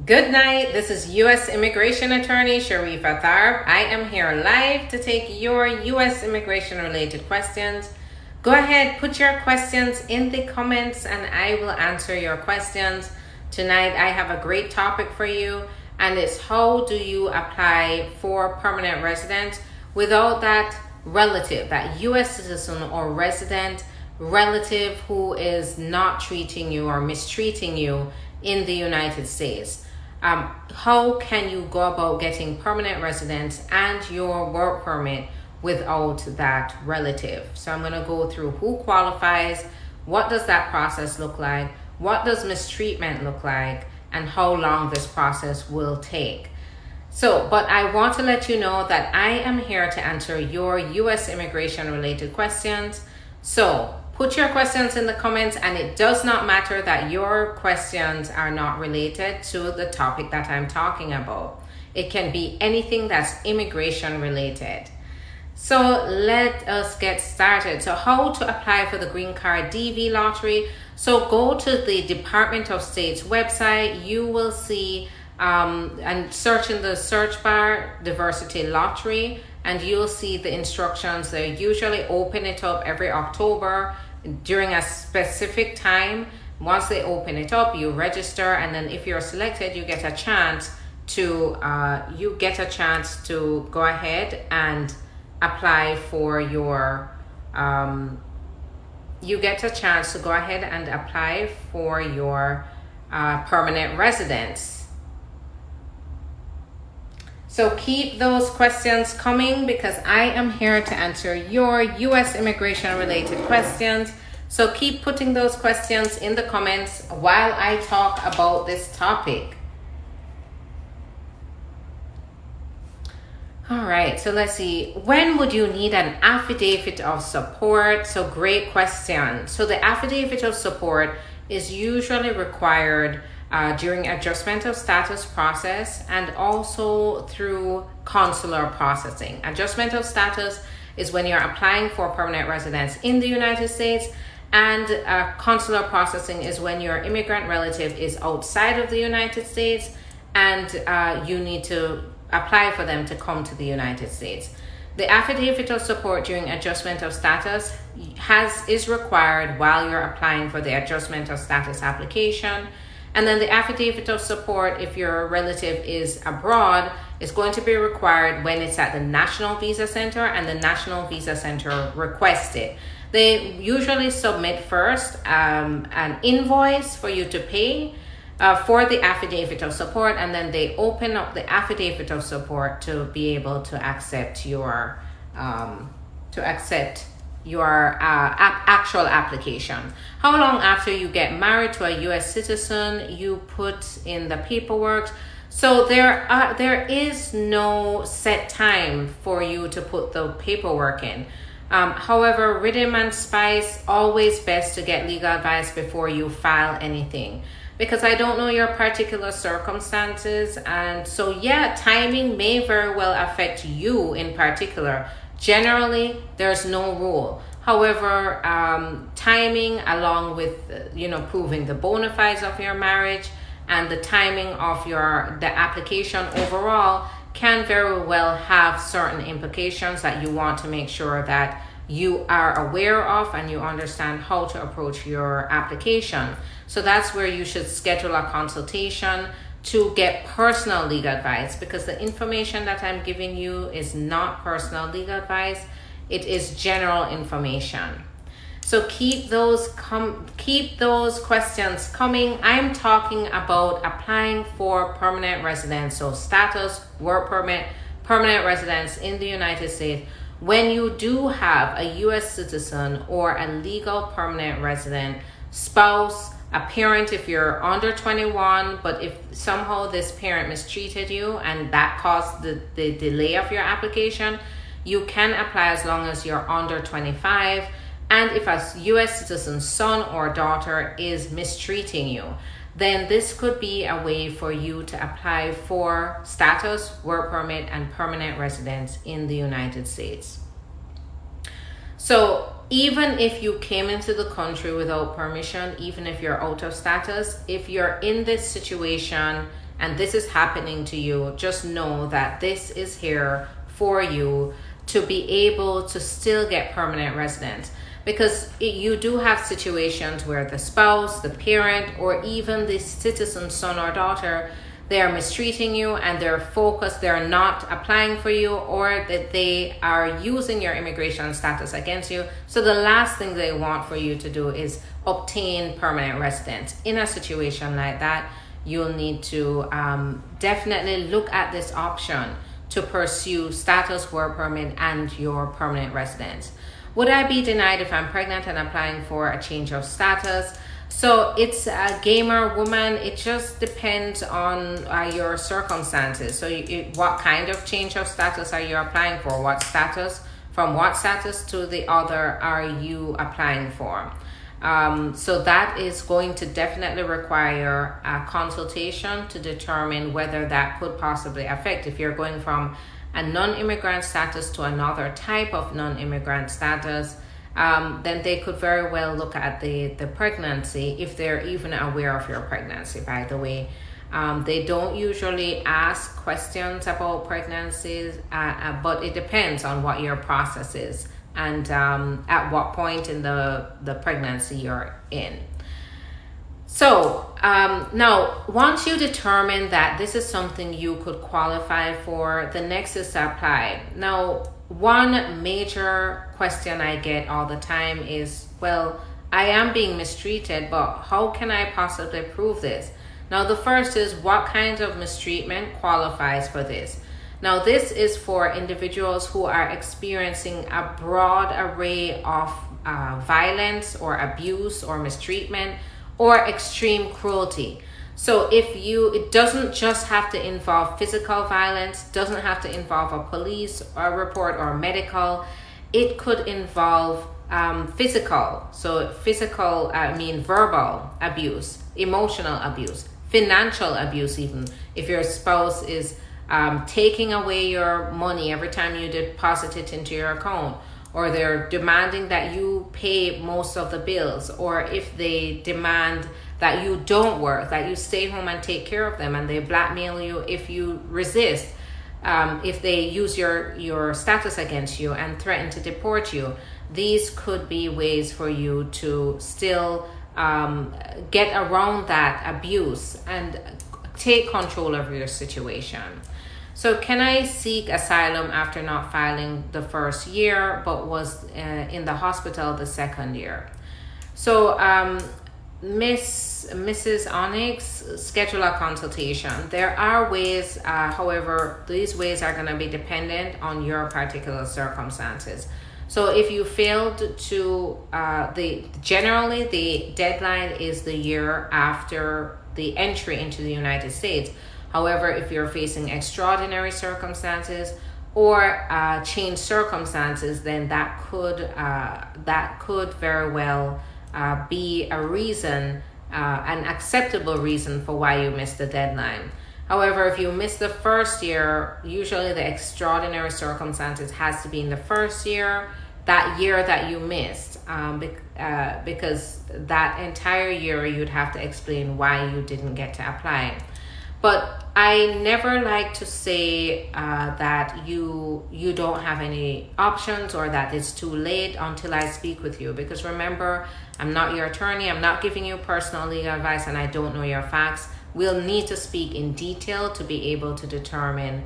Good night. This is U.S. Immigration Attorney Sharifa Tharpe. I am here live to take your U.S. immigration related questions. Go ahead, put your questions in the comments and I will answer your questions. Tonight I have a great topic for you, and it's how do you apply for permanent residence without that relative, that U.S. citizen or resident relative who is not treating you or mistreating you in the United States. How can you go about getting permanent residence and your work permit without that relative? So I'm going to go through who qualifies, what does that process look like, what does mistreatment look like, and how long this process will take. But I want to let you know that I am here to answer your U.S. immigration related questions. So put your questions in the comments, and it does not matter that your questions are not related to the topic that I'm talking about. It can be anything that's immigration related. So let us get started. So how to apply for the green card DV lottery. So go to the Department of State's website. You will see and search in the search bar diversity lottery, and you'll see the instructions. They usually open it up every October during a specific time. Once they open it up, you register, and then if you're selected, you get a chance to go ahead and apply for your permanent residence. So keep those questions coming because I am here to answer your U.S. immigration related questions. So keep putting those questions in the comments while I talk about this topic. All right, so let's see. When would you need an affidavit of support? So great question. So the affidavit of support is usually required during adjustment of status process and also through consular processing. Adjustment of status is when you're applying for permanent residence in the United States, and consular processing is when your immigrant relative is outside of the United States and you need to apply for them to come to the United States. The affidavit of support during adjustment of status is required while you're applying for the adjustment of status application. And then the affidavit of support, if your relative is abroad, is going to be required when it's at the National Visa Center and the National Visa Center requests it. They usually submit first an invoice for you to pay for the affidavit of support, and then they open up the affidavit of support to be able to accept your actual application. How long after you get married to a U.S. citizen you put in the paperwork. So there is no set time for you to put the paperwork in. However, rhythm and spice, always best to get legal advice before you file anything, because I don't know your particular circumstances, and so yeah, timing may very well affect you in particular. Generally, there's no rule. However, timing along with proving the bona fides of your marriage and the timing of the application overall can very well have certain implications that you want to make sure that you are aware of and you understand how to approach your application. So that's where you should schedule a consultation to get personal legal advice, because the information that I'm giving you is not personal legal advice. It is general information. So keep those questions coming. I'm talking about applying for permanent residence, so status, work permit, permanent residence in the United States. When you do have a U.S. citizen or a legal permanent resident, spouse, a parent if you're under 21, but if somehow this parent mistreated you and that caused the delay of your application, you can apply as long as you're under 25. And if a U.S. citizen's son or daughter is mistreating you, then this could be a way for you to apply for status, work permit, and permanent residence in the United States. So even if you came into the country without permission, even if you're out of status, if you're in this situation and this is happening to you, just know that this is here for you to be able to still get permanent residence. Because you do have situations where the spouse, the parent, or even the citizen son or daughter, they are mistreating you and they're focused, they're not applying for you, or that they are using your immigration status against you. So the last thing they want for you to do is obtain permanent residence. In a situation like that, you'll need to definitely look at this option to pursue status, work permit, and your permanent residence. Would I be denied if I'm pregnant and applying for a change of status? So it's a gamer woman. It just depends on your circumstances. So what kind of change of status are you applying for? What status? From what status to the other are you applying for? So that is going to definitely require a consultation to determine whether that could possibly affect. If you're going from a non-immigrant status to another type of non-immigrant status, then they could very well look at the pregnancy, if they're even aware of your pregnancy, by the way. They don't usually ask questions about pregnancies, but it depends on what your process is and at what point in the pregnancy you're in. So now, once you determine that this is something you could qualify for, the next is to apply. Now, one major question I get all the time is, well, I am being mistreated, but how can I possibly prove this? Now, the first is, what kind of mistreatment qualifies for this? Now, this is for individuals who are experiencing a broad array of violence or abuse or mistreatment or extreme cruelty. So it doesn't just have to involve physical violence, doesn't have to involve a police report or medical. It could involve physical. So physical, verbal abuse, emotional abuse, financial abuse even. If your spouse is taking away your money every time you deposit it into your account, or they're demanding that you pay most of the bills, or if they demand that you don't work, that you stay home and take care of them, and they blackmail you if you resist, if they use your status against you and threaten to deport you. These could be ways for you to still get around that abuse and take control of your situation. So can I seek asylum after not filing the first year but was in the hospital the second year? So Mrs. Onyx, schedule a consultation. There are ways, however, these ways are going to be dependent on your particular circumstances. So if you failed to, generally the deadline is the year after the entry into the United States. However, if you're facing extraordinary circumstances or changed circumstances, then that could very well be a reason, an acceptable reason for why you missed the deadline. However, if you miss the first year, usually the extraordinary circumstances has to be in the first year, that year that you missed, because that entire year you'd have to explain why you didn't get to apply. But I never like to say that you don't have any options or that it's too late until I speak with you. Because remember, I'm not your attorney. I'm not giving you personal legal advice, and I don't know your facts. We'll need to speak in detail to be able to determine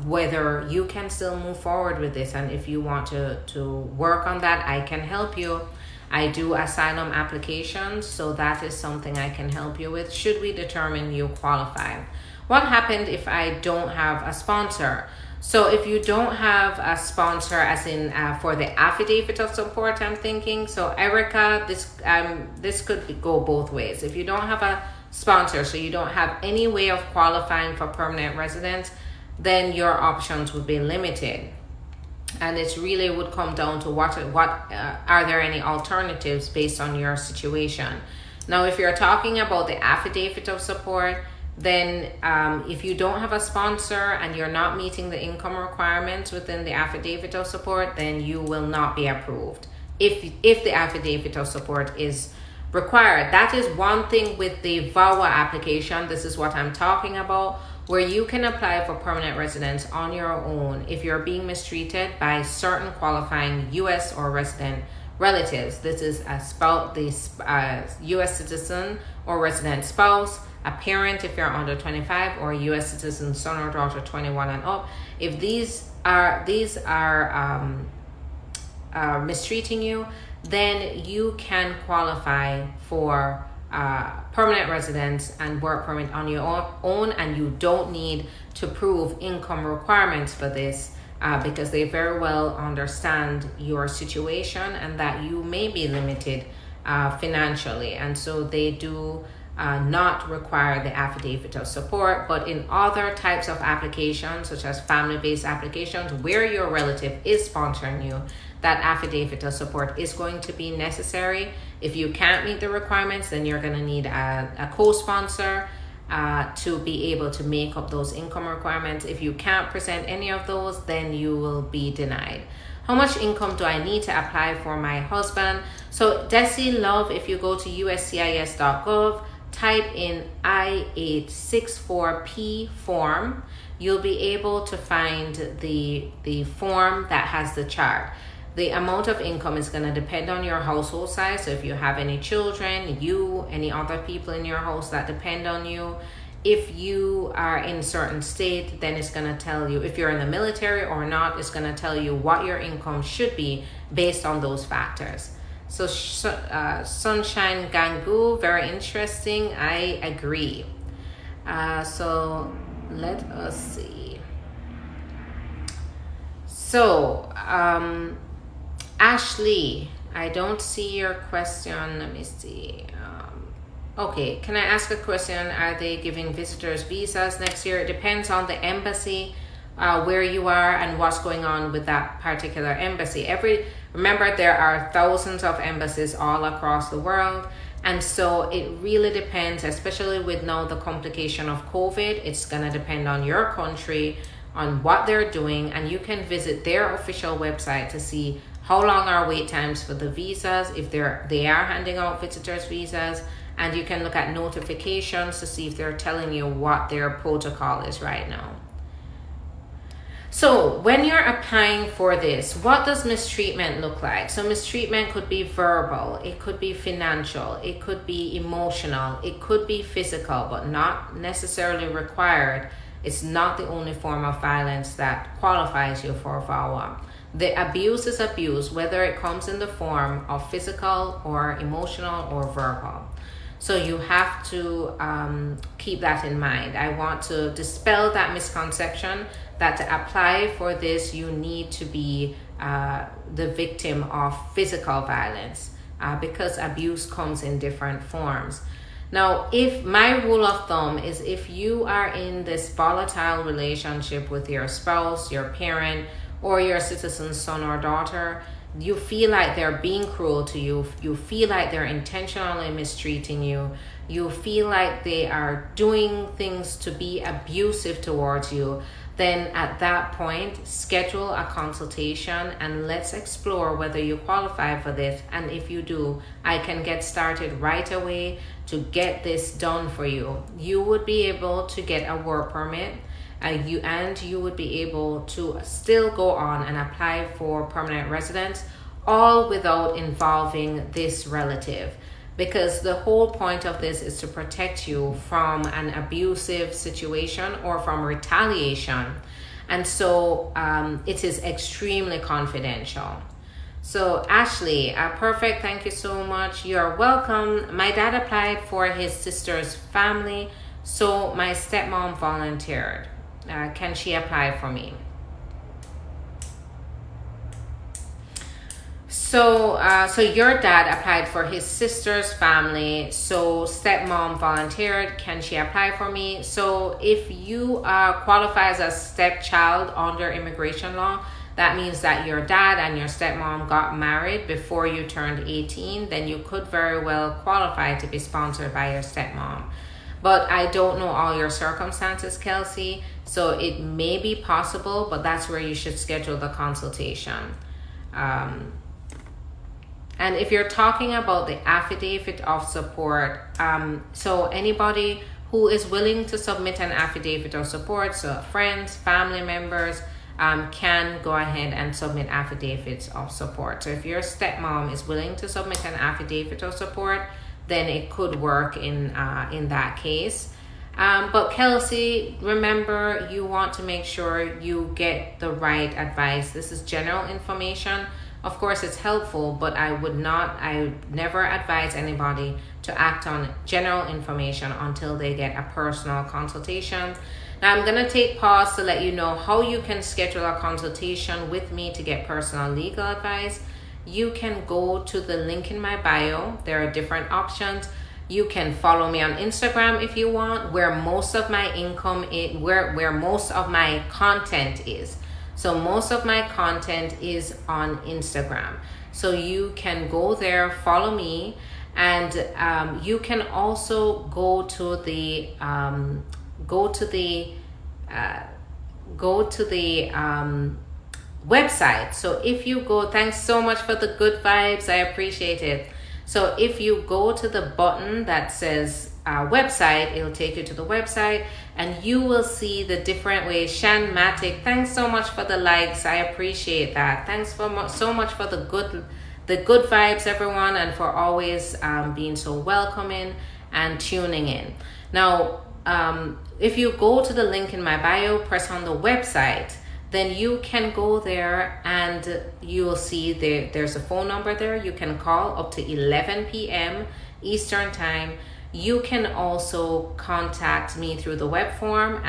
whether you can still move forward with this. And if you want to work on that, I can help you. I do asylum applications, so that is something I can help you with should we determine you qualify. What happened if I don't have a sponsor? So if you don't have a sponsor, as in for the affidavit of support, I'm thinking, so Erica, this could go both ways. If you don't have a sponsor, so you don't have any way of qualifying for permanent residence, then your options would be limited. And it really would come down to what are there any alternatives based on your situation. Now, if you're talking about the affidavit of support, then if you don't have a sponsor and you're not meeting the income requirements within the affidavit of support, then you will not be approved. If the affidavit of support is required. That is one thing with the VAWA application. This is what I'm talking about, where you can apply for permanent residence on your own if you're being mistreated by certain qualifying U.S. or resident relatives. This is a spouse, the U.S. citizen or resident spouse, a parent if you're under 25, or a U.S. citizen son or daughter 21 and up. If these are mistreating you, then you can qualify for permanent residence and work permit on your own, and you don't need to prove income requirements for this because they very well understand your situation and that you may be limited financially, and so they do not require the affidavit of support. But in other types of applications, such as family-based applications where your relative is sponsoring you, that affidavit of support is going to be necessary. If you can't meet the requirements, then you're going to need a co-sponsor to be able to make up those income requirements. If you can't present any of those, then you will be denied. How much income do I need to apply for my husband? So Desi Love, if you go to uscis.gov, type in I-864P form, you'll be able to find the form that has the chart. The amount of income is going to depend on your household size. So if you have any children, any other people in your house that depend on you. If you are in a certain state, then it's going to tell you, if you're in the military or not, it's going to tell you what your income should be based on those factors. So Sunshine Gangu, very interesting. I agree. So let us see. So Ashley, I don't see your question. Let me see. Okay, can I ask a question? Are they giving visitors visas next year? It depends on the embassy, where you are and what's going on with that particular embassy. Remember, there are thousands of embassies all across the world. And so it really depends, especially with now the complication of COVID. It's going to depend on your country, on what they're doing. And you can visit their official website to see how long are wait times for the visas, if they are handing out visitors visas. And you can look at notifications to see if they're telling you what their protocol is right now. So when you're applying for this, what does mistreatment look like? So mistreatment could be verbal, it could be financial, it could be emotional, it could be physical, but not necessarily required. It's not the only form of violence that qualifies you for VAWA. The abuse is abuse, whether it comes in the form of physical or emotional or verbal. So you have to keep that in mind. I want to dispel that misconception that to apply for this, you need to be the victim of physical violence because abuse comes in different forms. Now, if my rule of thumb is if you are in this volatile relationship with your spouse, your parent, or your citizen son or daughter, you feel like they're being cruel to you, you feel like they're intentionally mistreating you, you feel like they are doing things to be abusive towards you, then at that point, schedule a consultation and let's explore whether you qualify for this. And if you do, I can get started right away to get this done for you. You would be able to get a work permit, you would be able to still go on and apply for permanent residence, all without involving this relative. Because the whole point of this is to protect you from an abusive situation or from retaliation. And so it is extremely confidential. So Ashley, perfect, thank you so much. You're welcome. My dad applied for his sister's family, so my stepmom volunteered. Can she apply for me? So your dad applied for his sister's family, so stepmom volunteered. Can she apply for me? So if you qualify as a stepchild under immigration law, that means that your dad and your stepmom got married before you turned 18, then you could very well qualify to be sponsored by your stepmom. But I don't know all your circumstances, Kelsey, so it may be possible, but that's where you should schedule the consultation. And if you're talking about the affidavit of support, so anybody who is willing to submit an affidavit of support, so friends, family members, can go ahead and submit affidavits of support. So if your stepmom is willing to submit an affidavit of support, then it could work in that case. But Kelsey, remember, you want to make sure you get the right advice. This is general information. Of course, it's helpful, but I never advise anybody to act on general information until they get a personal consultation. Now, I'm going to take pause to let you know how you can schedule a consultation with me to get personal legal advice. You can go to the link in my bio. There are different options. You can follow me on Instagram if you want, where most of my income is, where most of my content is. So most of my content is on Instagram. So you can go there, follow me, and you can also go to the website. So if you go, thanks so much for the good vibes, I appreciate it. So if you go to the button that says website, it'll take you to the website, and you will see the different ways. Shan Matic, thanks so much for the likes, I appreciate that. Thanks so much for the good vibes, everyone, and for always being so welcoming and tuning in. Now, if you go to the link in my bio, press on the website, then you can go there and you'll see there's a phone number there. You can call up to 11 p.m. Eastern time. You can also contact me through the web form,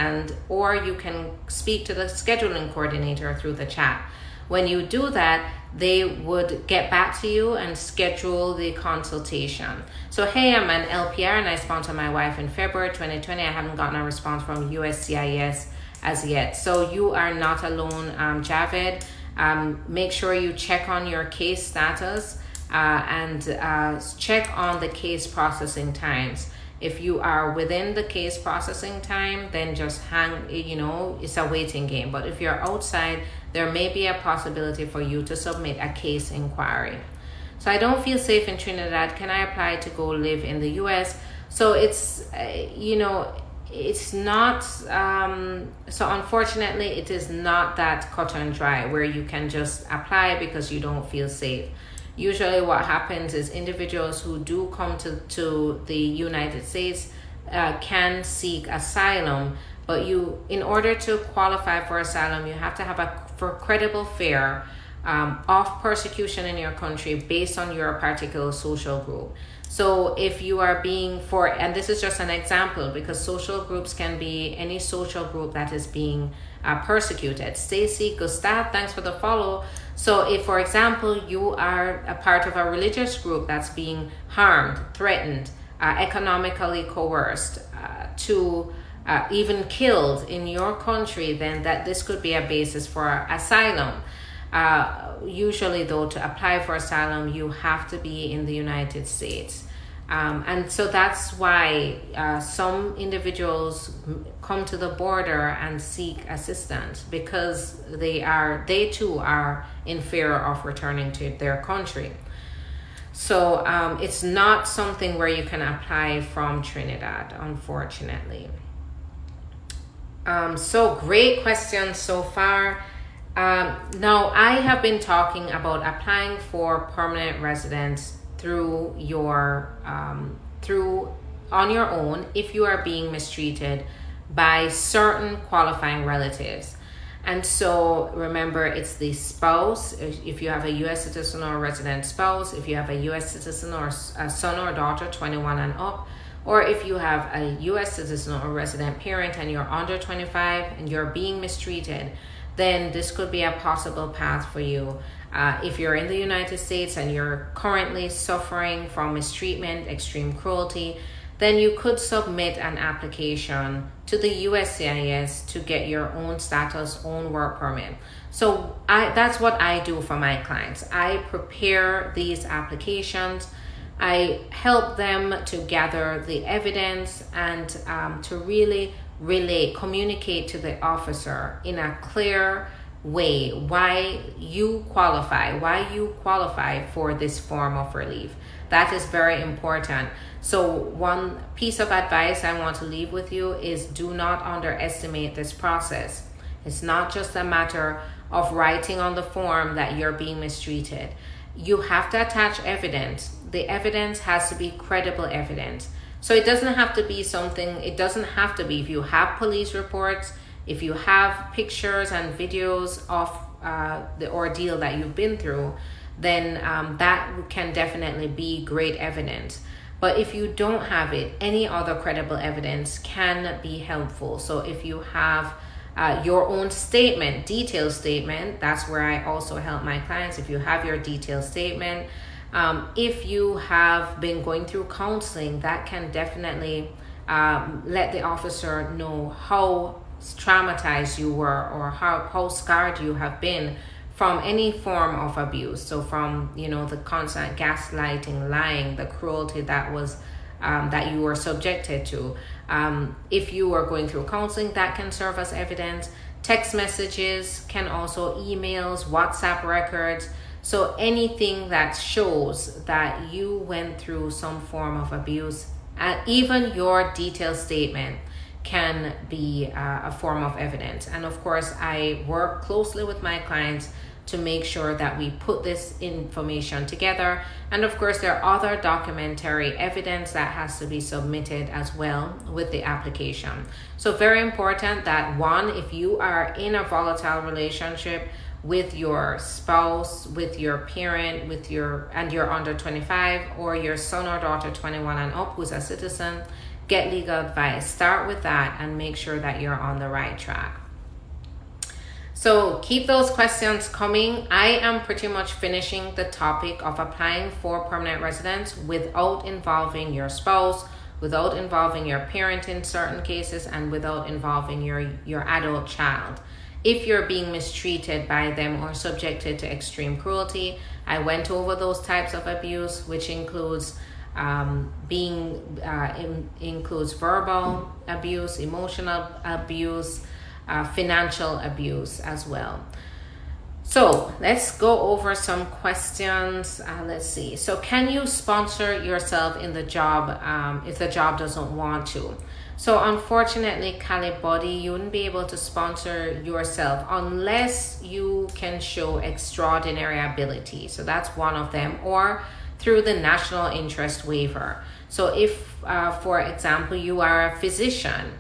or you can speak to the scheduling coordinator through the chat. When you do that, they would get back to you and schedule the consultation. So hey, I'm an LPR and I sponsored my wife in February 2020. I haven't gotten a response from USCIS as yet. So you are not alone, Javed. Make sure you check on your case status and check on the case processing times. If you are within the case processing time, then just hang, it's a waiting game. But if you're outside, there may be a possibility for you to submit a case inquiry. So I don't feel safe in Trinidad. Can I apply to go live in the US? So it's, it's not, so unfortunately, it is not that cut and dry where you can just apply because you don't feel safe. Usually what happens is individuals who do come to the United States can seek asylum, but in order to qualify for asylum, you have to have a credible fear of persecution in your country based on your particular social group. So if you are and this is just an example because social groups can be any social group that is being persecuted. Stacy, Gustav, thanks for the follow. So if, for example, you are a part of a religious group that's being harmed, threatened, economically coerced, to even killed in your country, then this could be a basis for asylum. Usually, though, to apply for asylum, you have to be in the United States. And so that's why some individuals come to the border and seek assistance because they too are in fear of returning to their country. So it's not something where you can apply from Trinidad, unfortunately. So great questions so far. Now I have been talking about applying for permanent residence through on your own if you are being mistreated by certain qualifying relatives. And so remember, it's the spouse, if you have a U.S. citizen or a resident spouse, if you have a U.S. citizen or a son or daughter 21 and up, or if you have a U.S. citizen or resident parent and you're under 25 and you're being mistreated, then this could be a possible path for you. If you're in the United States and you're currently suffering from mistreatment, extreme cruelty, then you could submit an application to the USCIS to get your own status, own work permit. So that's what I do for my clients. I prepare these applications. I help them to gather the evidence and to really communicate to the officer in a clear way why you qualify for this form of relief. That is very important. So one piece of advice I want to leave with you is do not underestimate this process. It's not just a matter of writing on the form that you're being mistreated. You have to attach evidence. The evidence has to be credible evidence. So it doesn't have to be if you have police reports, if you have pictures and videos of the ordeal that you've been through, then that can definitely be great evidence. But if you don't have it, any other credible evidence can be helpful. So if you have your own statement, detailed statement, that's where I also help my clients. If you have your detailed statement, if you have been going through counseling, that can definitely let the officer know how traumatized you were or how scarred you have been from any form of abuse. So from the constant gaslighting, lying, the cruelty that was that you were subjected to. If you are going through counseling, that can serve as evidence. Text messages can also, emails, WhatsApp records. So anything that shows that you went through some form of abuse, even your detailed statement can be a form of evidence. And of course, I work closely with my clients to make sure that we put this information together. And of course, there are other documentary evidence that has to be submitted as well with the application. So very important that one, if you are in a volatile relationship with your spouse, with your parent, and you're under 25, or your son or daughter 21 and up who's a citizen, get legal advice. Start with that and make sure that you're on the right track. So keep those questions coming. I am pretty much finishing the topic of applying for permanent residence without involving your spouse, without involving your parent in certain cases, and without involving your adult child. If you're being mistreated by them or subjected to extreme cruelty, I went over those types of abuse, which includes includes verbal abuse, emotional abuse, financial abuse as well. So let's go over some questions. Let's see. So can you sponsor yourself in the job if the job doesn't want to? So unfortunately, Cali Body, you wouldn't be able to sponsor yourself unless you can show extraordinary ability. So that's one of them, or through the national interest waiver. So if, for example, you are a physician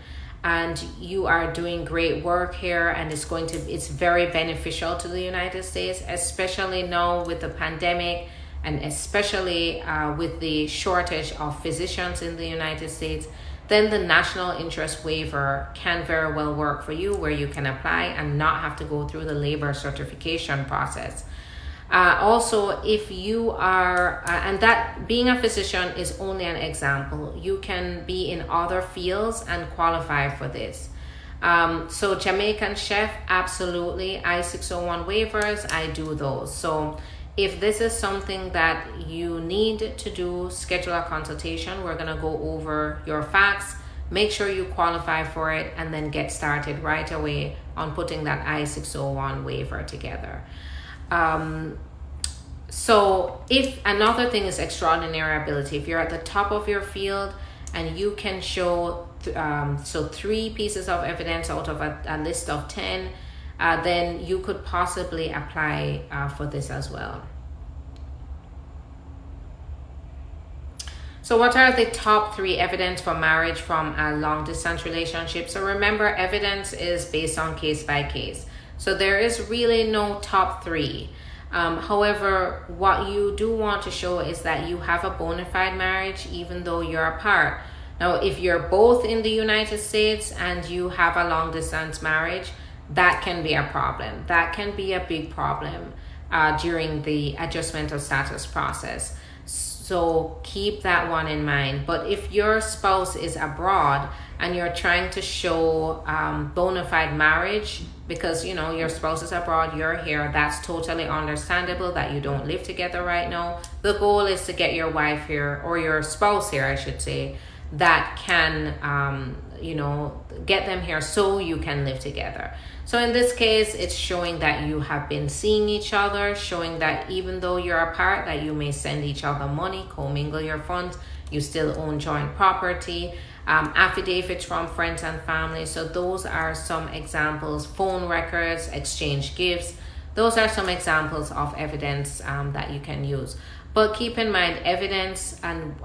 and you are doing great work here, and it's very beneficial to the United States, especially now with the pandemic, and especially with the shortage of physicians in the United States, then the national interest waiver can very well work for you, where you can apply and not have to go through the labor certification process. Also, if you are, and that being a physician is only an example, you can be in other fields and qualify for this. So Jamaican chef, absolutely. I-601 waivers, I do those. So if this is something that you need to do, schedule a consultation. We're going to go over your facts, make sure you qualify for it, and then get started right away on putting that I-601 waiver together. So if another thing is extraordinary ability, if you're at the top of your field and you can show 3 pieces of evidence out of a list of 10, then you could possibly apply for this as well. So what are the top 3 evidence for marriage from a long distance relationship? So remember, evidence is based on case by case. So there is really no top 3. However, what you do want to show is that you have a bona fide marriage even though you're apart. Now, if you're both in the United States and you have a long distance marriage, that can be a problem. That can be a big problem during the adjustment of status process. So keep that one in mind. But if your spouse is abroad and you're trying to show bona fide marriage because your spouse is abroad, you're here, that's totally understandable that you don't live together right now. The goal is to get your wife here, or your spouse here, I should say, that can, you know, get them here so you can live together. So in this case, it's showing that you have been seeing each other, showing that even though you're apart, that you may send each other money, commingle your funds, you still own joint property, affidavits from friends and family. So those are some examples. Phone records, exchange gifts. Those are some examples of evidence that you can use. But keep in mind, evidence and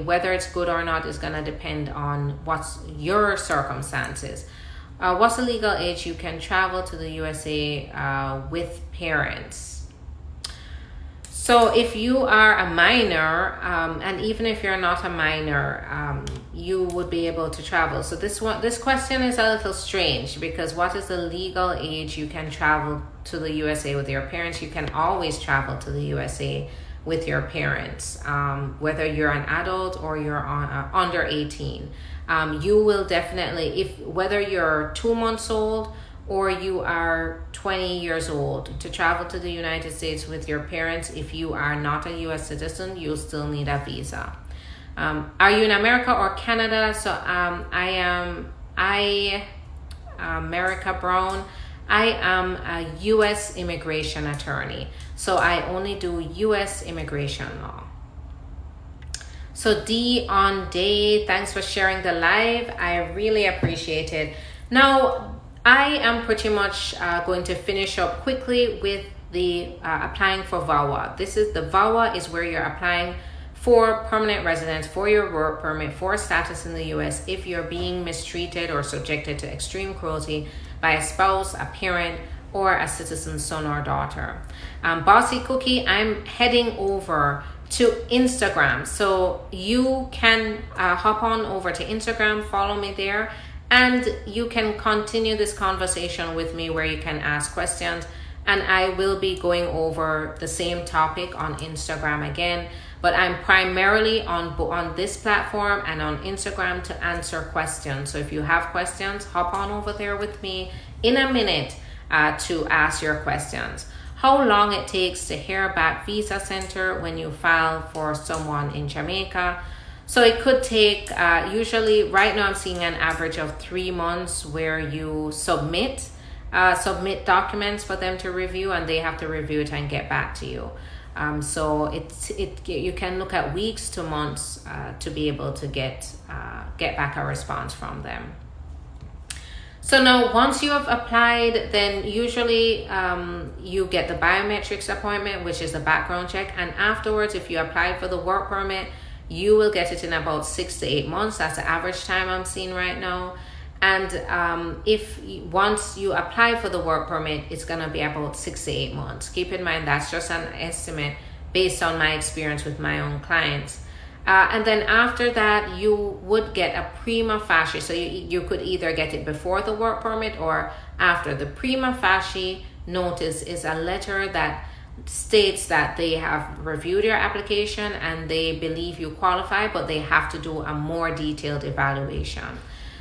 whether it's good or not is going to depend on what's your circumstances. What's the legal age you can travel to the USA with parents? So if you are a minor, and even if you're not a minor, you would be able to travel. So this question is a little strange, because what is the legal age you can travel to the USA with your parents? You can always travel to the USA with your parents, whether you're an adult or you're under 18. You will definitely, whether you're 2 months old or you are 20 years old, to travel to the United States with your parents, if you are not a US citizen, you'll still need a visa. Are you in America or Canada? So America Brown. I am a US immigration attorney. So I only do US immigration law. So D on Day, thanks for sharing the live. I really appreciate it. Now, I am pretty much going to finish up quickly with the applying for VAWA. The VAWA is where you're applying for permanent residence, for your work permit, for status in the US if you're being mistreated or subjected to extreme cruelty by a spouse, a parent, or a citizen's son or daughter. Bossy Cookie, I'm heading over to Instagram. So you can hop on over to Instagram, follow me there, and you can continue this conversation with me where you can ask questions. And I will be going over the same topic on Instagram again, but I'm primarily on this platform and on Instagram to answer questions. So if you have questions, hop on over there with me in a minute to ask your questions. How long it takes to hear back visa center when you file for someone in Jamaica. So it could take, usually right now I'm seeing an average of 3 months where you submit documents for them to review, and they have to review it and get back to you. So you can look at weeks to months to be able to get back a response from them. So now once you have applied, then usually you get the biometrics appointment, which is the background check. And afterwards, if you apply for the work permit, you will get it in about 6 to 8 months. That's the average time I'm seeing right now. And once you apply for the work permit, it's going to be about 6 to 8 months. Keep in mind, that's just an estimate based on my experience with my own clients. And then after that, you would get a prima facie. So you could either get it before the work permit or after. The prima facie notice is a letter that states that they have reviewed your application and they believe you qualify, but they have to do a more detailed evaluation.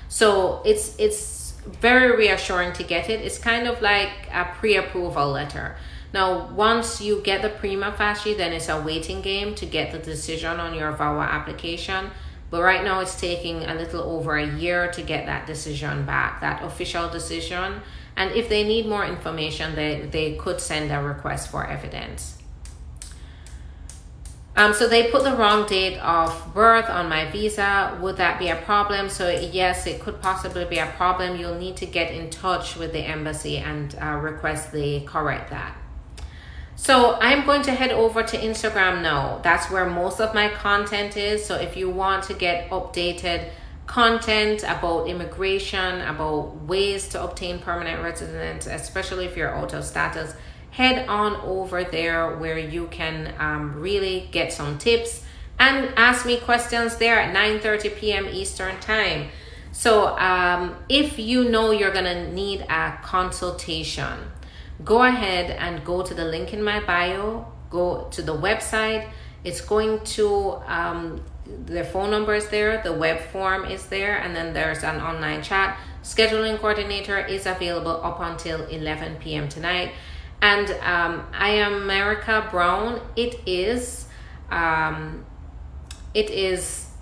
So it's very reassuring to get it. It's kind of like a pre-approval letter. Now, once you get the prima facie, then it's a waiting game to get the decision on your VAWA application. But right now it's taking a little over a year to get that decision back, that official decision. And if they need more information, they could send a request for evidence. So they put the wrong date of birth on my visa. Would that be a problem? So yes, it could possibly be a problem. You'll need to get in touch with the embassy and request they correct that. So I'm going to head over to Instagram now. That's where most of my content is. So if you want to get updated content about immigration, about ways to obtain permanent residence, especially if you're out of status, head on over there where you can really get some tips and ask me questions there at 9:30 p.m. Eastern time. So if you know you're gonna need a consultation, go ahead and go to the link in my bio, go to the website. It's going to, the phone number is there, the web form is there, and then there's an online chat. Scheduling coordinator is available up until 11 p.m. tonight. And I am America Brown. It is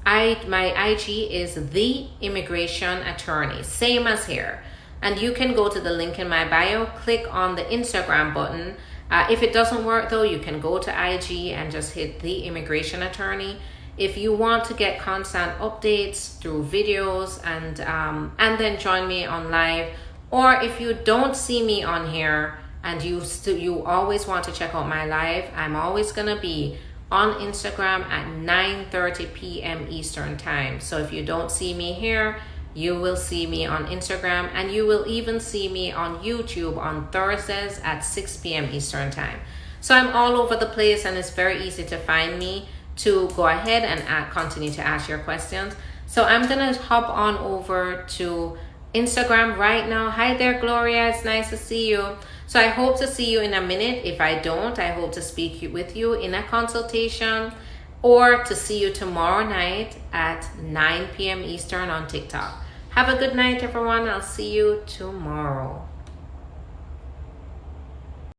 My IG is The Immigration Attorney, same as here. And you can go to the link in my bio, click on the Instagram button. If it doesn't work though, you can go to IG and just hit The Immigration Attorney. If you want to get constant updates through videos and then join me on live, or if you don't see me on here and you always want to check out my live, I'm always gonna be on Instagram at 9:30 p.m. Eastern time. So if you don't see me here, you will see me on Instagram, and you will even see me on YouTube on Thursdays at 6 p.m. Eastern time. So I'm all over the place, and it's very easy to find me to go ahead and continue to ask your questions. So I'm gonna hop on over to Instagram right now. Hi there, Gloria, it's nice to see you. So I hope to see you in a minute. If I don't, I hope to speak with you in a consultation, or to see you tomorrow night at 9 p.m. Eastern on TikTok. Have a good night, everyone. I'll see you tomorrow.